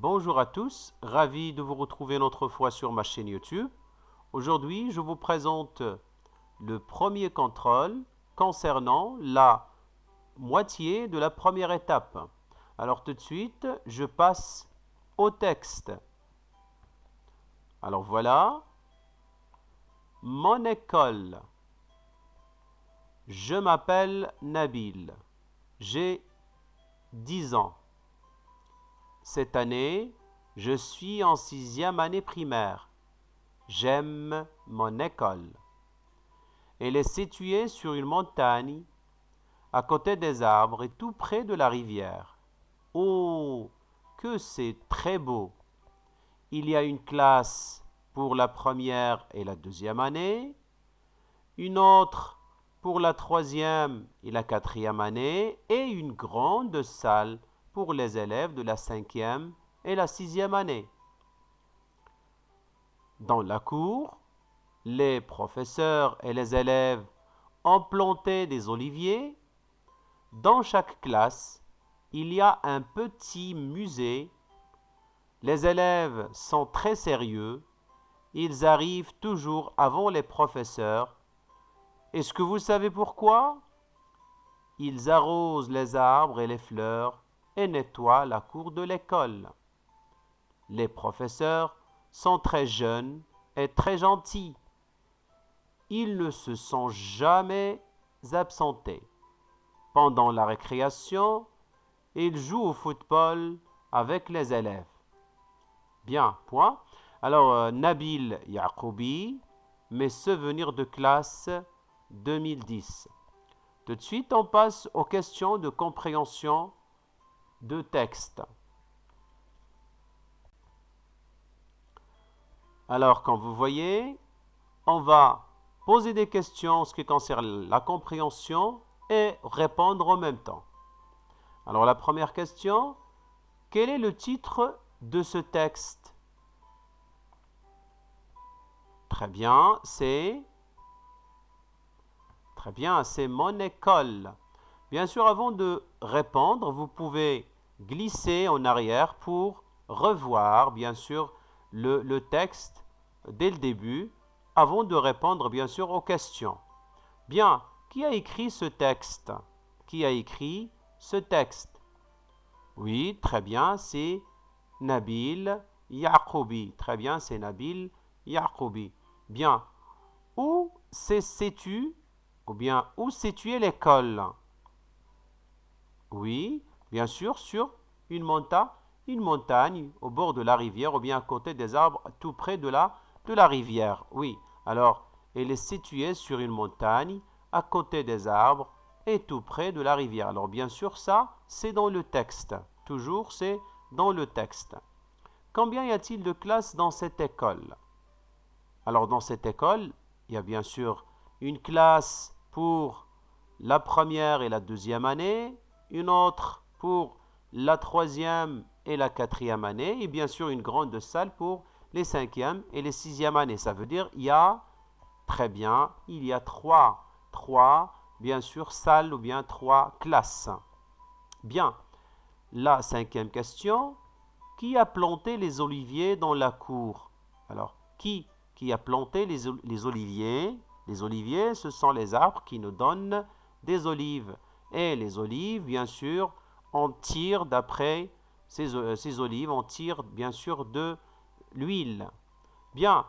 Bonjour à tous, ravi de vous retrouver une autre fois sur ma chaîne YouTube. Aujourd'hui, je vous présente le premier contrôle concernant la moitié de la première étape. Alors tout de suite, je passe au texte. Alors voilà, mon école. Je m'appelle Nabil. J'ai 10 ans. Cette année, je suis en 6e année primaire. J'aime mon école. Elle est située sur une montagne, à côté des arbres et tout près de la rivière. Oh, que c'est très beau! Il y a une classe pour la première et la deuxième année, une autre pour la troisième et la quatrième année et une grande salle pour les élèves de la cinquième et la sixième année. Dans la cour, les professeurs et les élèves ont planté des oliviers. Dans chaque classe, il y a un petit musée. Les élèves sont très sérieux. Ils arrivent toujours avant les professeurs. Est-ce que vous savez pourquoi? Ils arrosent les arbres et les fleurs et nettoient la cour de l'école. Les professeurs sont très jeunes et très gentils. Ils ne se sont jamais absentés. Pendant la récréation, ils jouent au football avec les élèves. Bien, point. Alors, Nabil Yaqoubi, mes souvenirs de classe 2010. Tout de suite, on passe aux questions de compréhension de texte. Alors, comme vous voyez, on va poser des questions en ce qui concerne la compréhension et répondre en même temps. Alors, la première question, quel est le titre de ce texte? Très bien, c'est mon école. Bien sûr, avant de répondre, vous pouvez glisser en arrière pour revoir, bien sûr, le texte dès le début, avant de répondre, bien sûr, aux questions. Bien, qui a écrit ce texte? Qui a écrit ce texte? Oui, très bien, c'est Nabil Yaqoubi. Très bien, c'est Nabil Yaqoubi. Bien, où se situe, ou bien où situe l'école? Oui, bien sûr, sur une montagne au bord de la rivière ou bien à côté des arbres tout près de la rivière. Oui, alors elle est située sur une montagne à côté des arbres et tout près de la rivière. Alors bien sûr, ça, c'est dans le texte. Toujours, c'est dans le texte. Combien y a-t-il de classes dans cette école? Alors dans cette école, il y a bien sûr une classe pour la première et la deuxième année, une autre pour la troisième et la quatrième année, et bien sûr une grande salle pour les cinquième et les sixième années. Ça veut dire il y a, très bien, il y a trois, bien sûr, salles ou bien trois classes. Bien, la cinquième question, qui a planté les oliviers dans la cour? Alors, qui a planté les oliviers? Les oliviers, ce sont les arbres qui nous donnent des olives. Et les olives, bien sûr, on tire d'après ces olives, on tire bien sûr de l'huile. Bien,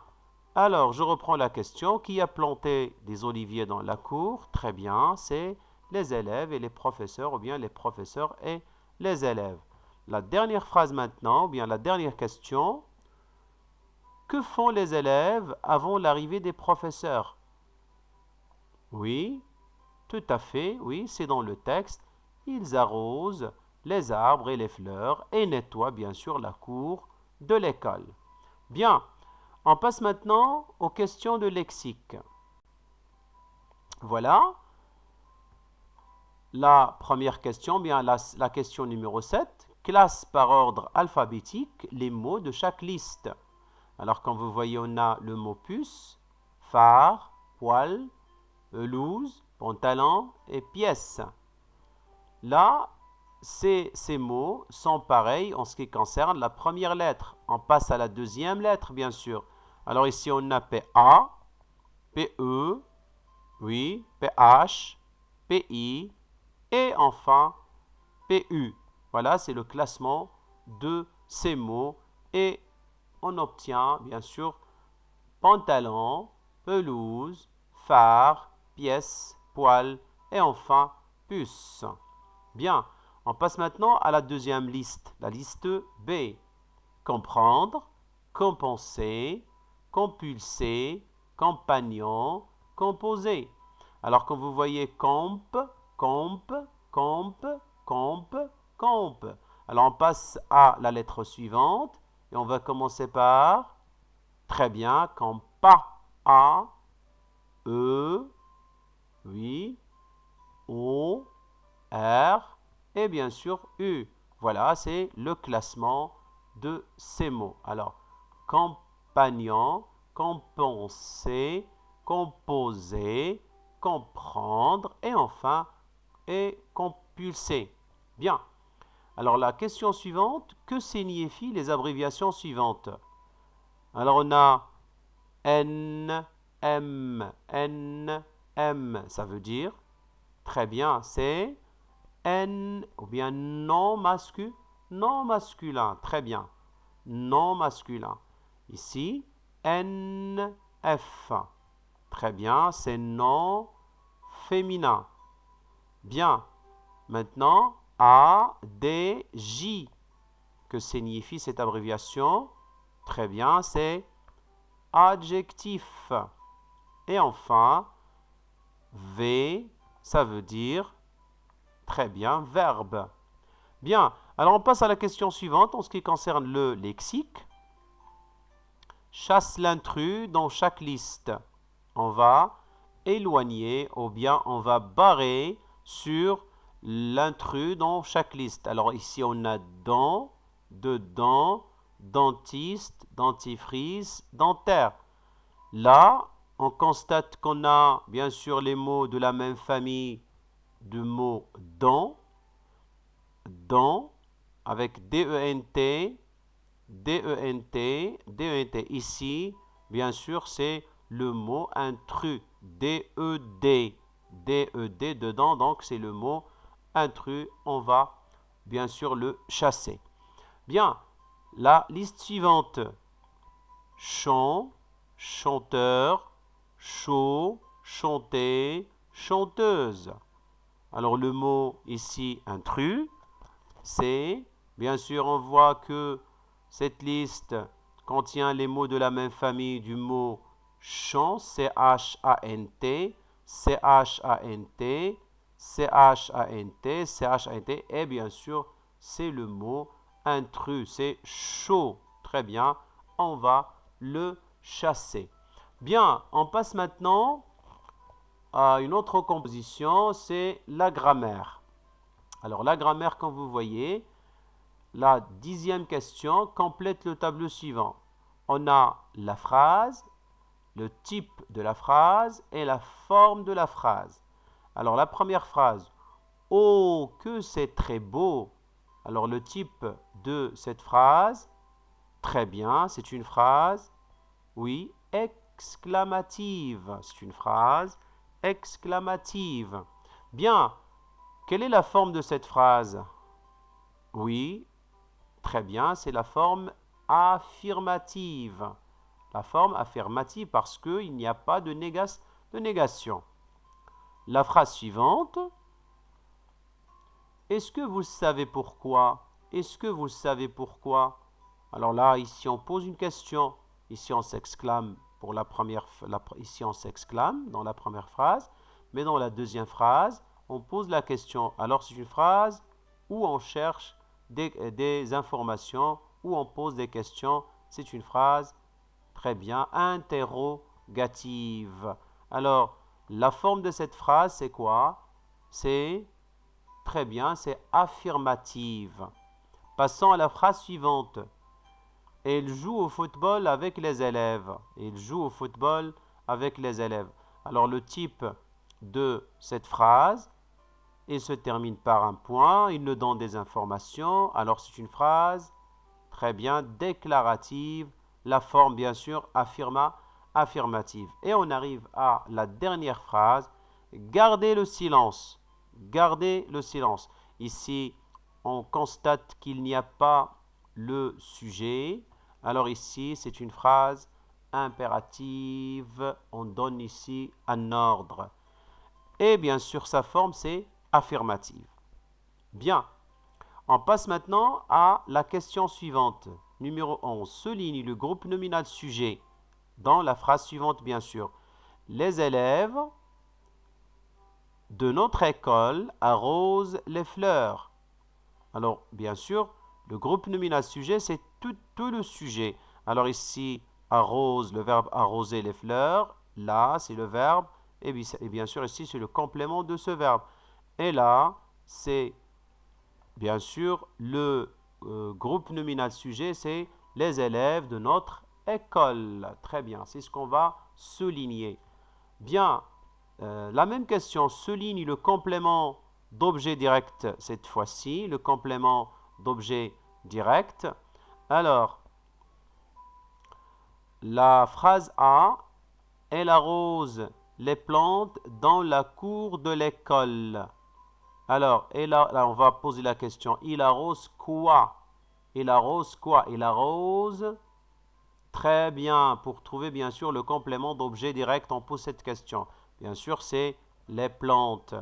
alors je reprends la question. Qui a planté des oliviers dans la cour? Très bien, c'est les élèves et les professeurs, ou bien les professeurs et les élèves. La dernière phrase maintenant, ou bien la dernière question. Que font les élèves avant l'arrivée des professeurs? Oui, tout à fait, oui, c'est dans le texte. Ils arrosent les arbres et les fleurs et nettoient bien sûr la cour de l'école. Bien, on passe maintenant aux questions de lexique. Voilà. La première question, bien la question numéro 7. Classe par ordre alphabétique les mots de chaque liste. Alors, comme vous voyez, on a le mot puce, phare, poil, pelouse, pantalon et pièce. Là, ces mots sont pareils en ce qui concerne la première lettre. On passe à la deuxième lettre, bien sûr. Alors ici, on a PA, PE, oui, PH, PI et enfin PU. Voilà, c'est le classement de ces mots et on obtient bien sûr pantalon, pelouse, phare, pièce, poil et enfin puce. Bien, on passe maintenant à la deuxième liste, la liste B. Comprendre, compenser, compulser, compagnon, composer. Alors quand vous voyez comp, comp, comp, comp, comp. Alors on passe à la lettre suivante et on va commencer par, très bien, compa, A, E, oui, O, R et bien sûr U. Voilà, c'est le classement de ces mots. Alors, compagnon, compenser, composer, comprendre et enfin, et compulser. Bien. Alors, la question suivante, que signifient les abréviations suivantes? Alors, on a N, M, ça veut dire, très bien, c'est N ou bien non masculin, non masculin, très bien, non masculin. Ici, NF, très bien, c'est non féminin. Bien, maintenant, ADJ, que signifie cette abréviation? Très bien, c'est adjectif. Et enfin, V, ça veut dire, très bien, verbe. Bien, alors on passe à la question suivante en ce qui concerne le lexique. Chasse l'intrus dans chaque liste. On va éloigner ou bien on va barrer sur l'intrus dans chaque liste. Alors ici on a dans, dedans, dentiste, dentifrice, dentaire. Là, on constate qu'on a bien sûr les mots de la même famille de mots dans, avec D-E-N-T, D-E-N-T, D-E-N-T. Ici, bien sûr, c'est le mot intrus, D-E-D, D-E-D dedans, donc c'est le mot intrus. On va bien sûr le chasser. Bien, la liste suivante. Chant, chanteur, chaud, chanter, chanteuse. Alors le mot ici intrus, c'est, bien sûr, on voit que cette liste contient les mots de la même famille du mot chant, C-H-A-N-T, C-H-A-N-T, C-H-A-N-T, C-H-A-N-T, et bien sûr, c'est le mot intrus, c'est chaud. Très bien, on va le chasser. Bien, on passe maintenant à une autre composition, c'est la grammaire. Alors la grammaire, comme vous voyez, la 10e question complète le tableau suivant. On a la phrase, le type de la phrase et la forme de la phrase. Alors la première phrase, oh que c'est très beau. Alors le type de cette phrase, très bien, c'est une phrase, oui, exclamative. C'est une phrase exclamative. Bien, quelle est la forme de cette phrase? Oui, très bien, c'est la forme affirmative. La forme affirmative parce qu'il n'y a pas de négation. La phrase suivante. Est-ce que vous savez pourquoi? Est-ce que vous savez pourquoi? Alors là, ici on pose une question. Ici on s'exclame pour la première, ici on s'exclame dans la première phrase, mais dans la deuxième phrase, on pose la question. Alors c'est une phrase où on cherche des informations, où on pose des questions. C'est une phrase très bien interrogative. Alors la forme de cette phrase, c'est quoi? C'est très bien, c'est affirmative. Passons à la phrase suivante. Il joue au football avec les élèves. Il joue au football avec les élèves. Alors le type de cette phrase il se termine par un point, il nous donne des informations, alors c'est une phrase très bien déclarative, la forme bien sûr affirmative. Et on arrive à la dernière phrase, gardez le silence. Gardez le silence. Ici, on constate qu'il n'y a pas le sujet. Alors ici, c'est une phrase impérative. On donne ici un ordre. Et bien sûr, sa forme, c'est affirmative. Bien. On passe maintenant à la question suivante. Numéro 11. Souligne le groupe nominal sujet dans la phrase suivante, bien sûr. Les élèves de notre école arrosent les fleurs. Alors, bien sûr, le groupe nominal sujet, c'est tout le sujet. Alors ici, arrose, le verbe arroser les fleurs. Là, c'est le verbe. Et bien sûr, ici, c'est le complément de ce verbe. Et là, c'est bien sûr le groupe nominal sujet, c'est les élèves de notre école. Très bien, c'est ce qu'on va souligner. Bien, la même question, souligne le complément d'objet direct cette fois-ci, le complément d'objet direct. Alors, la phrase A, elle arrose les plantes dans la cour de l'école. Alors, et là, on va poser la question, il arrose quoi? Il arrose quoi? Il arrose, très bien, pour trouver bien sûr le complément d'objet direct, on pose cette question. Bien sûr, c'est les plantes.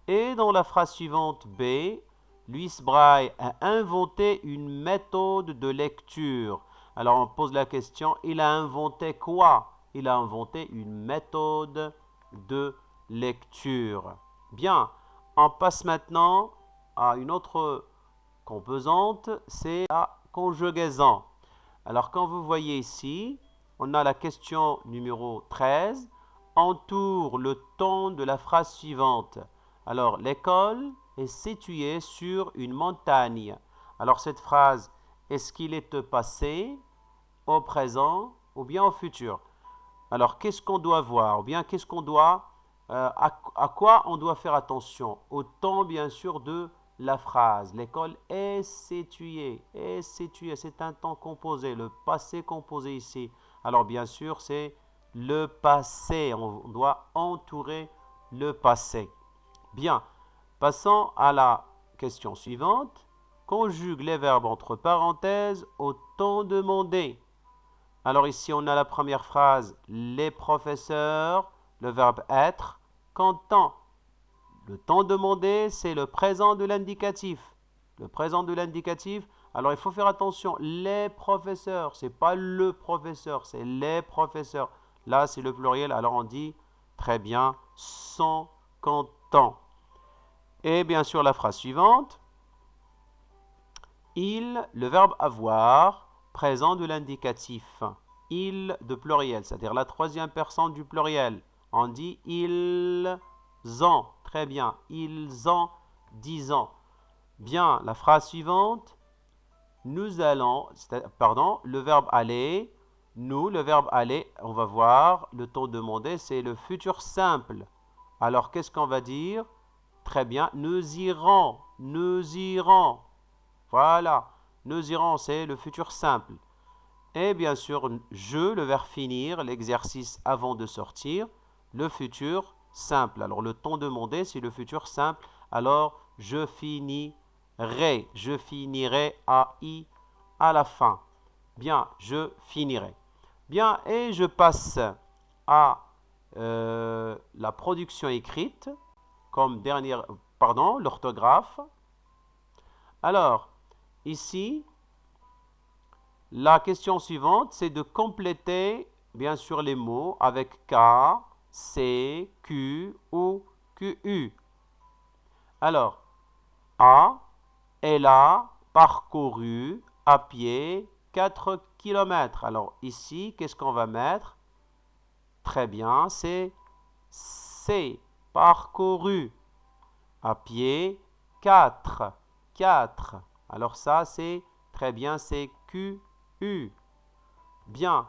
Et dans la phrase suivante, B, Louis Braille a inventé une méthode de lecture. Alors, on pose la question, il a inventé quoi? Il a inventé une méthode de lecture. Bien, on passe maintenant à une autre composante, c'est la conjugaison. Alors, quand vous voyez ici, on a la question numéro 13. Entoure le ton de la phrase suivante. Alors, l'école est située sur une montagne. Alors, cette phrase, est-ce qu'il est au passé, au présent ou bien au futur? Alors, qu'est-ce qu'on doit voir? Ou bien, qu'est-ce qu'on doit, à quoi on doit faire attention? Au temps, bien sûr, de la phrase. L'école est située. Est située. C'est un temps composé. Le passé composé ici. Alors, bien sûr, c'est le passé. On doit entourer le passé. Bien. Passons à la question suivante. Conjugue les verbes entre parenthèses au temps demandé. Alors ici, on a la première phrase, les professeurs, le verbe être, quand. Le temps demandé, c'est le présent de l'indicatif. Le présent de l'indicatif, alors il faut faire attention, les professeurs, c'est pas le professeur, c'est les professeurs. Là, c'est le pluriel, alors on dit très bien, son, quand. Et bien sûr, la phrase suivante, il, le verbe avoir, présent de l'indicatif. Il de pluriel, c'est-à-dire la troisième personne du pluriel. On dit ils ont. Très bien. Ils ont 10 ans. Bien, la phrase suivante. Nous allons, pardon, le verbe aller. Nous, le verbe aller, on va voir, le temps demandé, c'est le futur simple. Alors, qu'est-ce qu'on va dire? Très bien. Nous irons. Nous irons. Voilà. Nous irons, c'est le futur simple. Et bien sûr, je, le verbe finir, l'exercice avant de sortir, le futur simple. Alors, le temps demandé, c'est le futur simple. Alors, je finirai. Je finirai à la fin. Bien, je finirai. Bien, et je passe à la production écrite, comme dernière, pardon, l'orthographe. Alors, ici, la question suivante, c'est de compléter, bien sûr, les mots avec K, C, Q ou QU. Alors, A, elle a parcouru à pied 4 km. Alors, ici, qu'est-ce qu'on va mettre? Très bien, c'est C, parcouru à pied 4. 4. Alors ça, c'est très bien, c'est QU. Bien,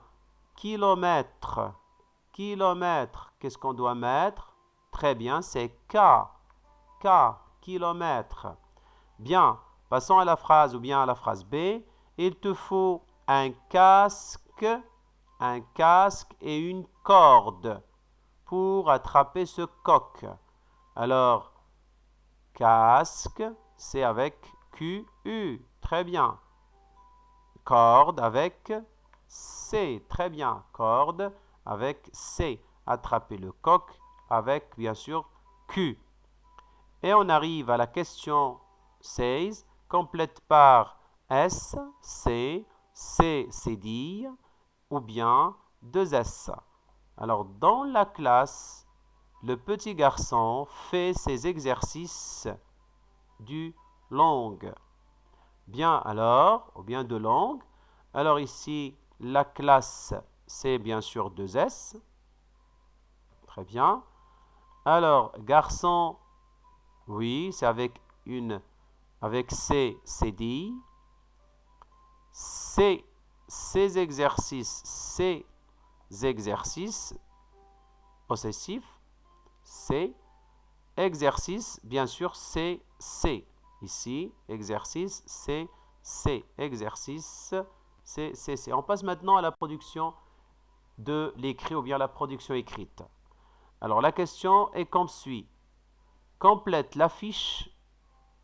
kilomètre. Kilomètre, qu'est-ce qu'on doit mettre? Très bien, c'est K. K. km. Bien, passons à la phrase ou bien à la phrase B. Il te faut un casque et une corde pour attraper ce coq. Alors, casque, c'est avec QU. Très bien. Corde avec C. Très bien. Corde avec C. Attraper le coq avec, bien sûr, Q. Et on arrive à la question 16. Complète par S, C, C, c'est dire, ou bien 2S. Alors, dans la classe, le petit garçon fait ses exercices du langue. Bien alors, ou bien de langue. Alors ici, la classe, c'est bien sûr 2S. Très bien. Alors, garçon, oui, c'est avec C, c'est dit. Ces exercices possessifs, c'est exercice, bien sûr, c'est C. Ici, exercice, c'est C. Exercice, c'est C. On passe maintenant à la production de l'écrit ou bien la production écrite. Alors, la question est comme suit. Complète la fiche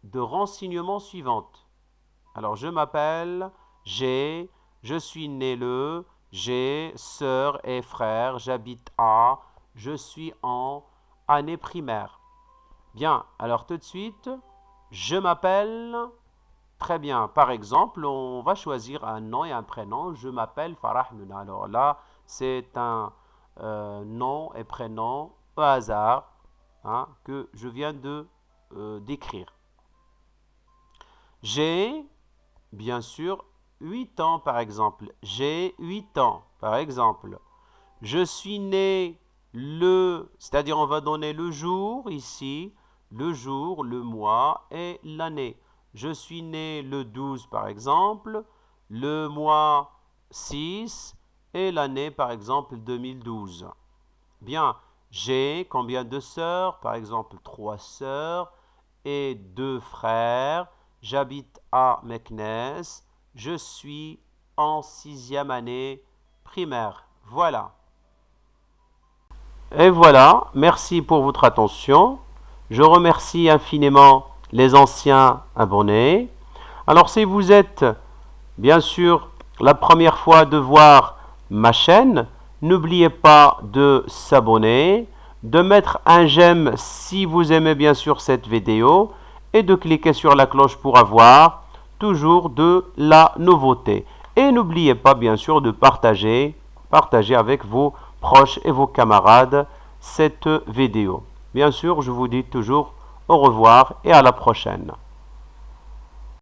de renseignement suivante. Alors, je m'appelle, j'ai, je suis né le, j'ai, sœur et frère, j'habite à, je suis en année primaire. Bien, alors tout de suite, je m'appelle, très bien. Par exemple, on va choisir un nom et un prénom. Je m'appelle Farah Luna. Alors là, c'est un nom et prénom au hasard que je viens d'écrire. J'ai, bien sûr, 8 ans, par exemple. J'ai 8 ans, par exemple. Je suis né c'est-à-dire on va donner le jour ici, le jour, le mois et l'année. Je suis né le 12, par exemple, le mois 6 et l'année, par exemple, 2012. Bien, j'ai combien de sœurs? Par exemple, 3 sœurs et 2 frères. J'habite à Meknes. Je suis en 6e année primaire. Voilà. Et voilà, merci pour votre attention. Je remercie infiniment les anciens abonnés. Alors si vous êtes bien sûr la première fois de voir ma chaîne, n'oubliez pas de s'abonner, de mettre un j'aime si vous aimez bien sûr cette vidéo et de cliquer sur la cloche pour avoir toujours de la nouveauté. Et n'oubliez pas bien sûr de partager avec vos proches et vos camarades cette vidéo. Bien sûr, je vous dis toujours au revoir et à la prochaine.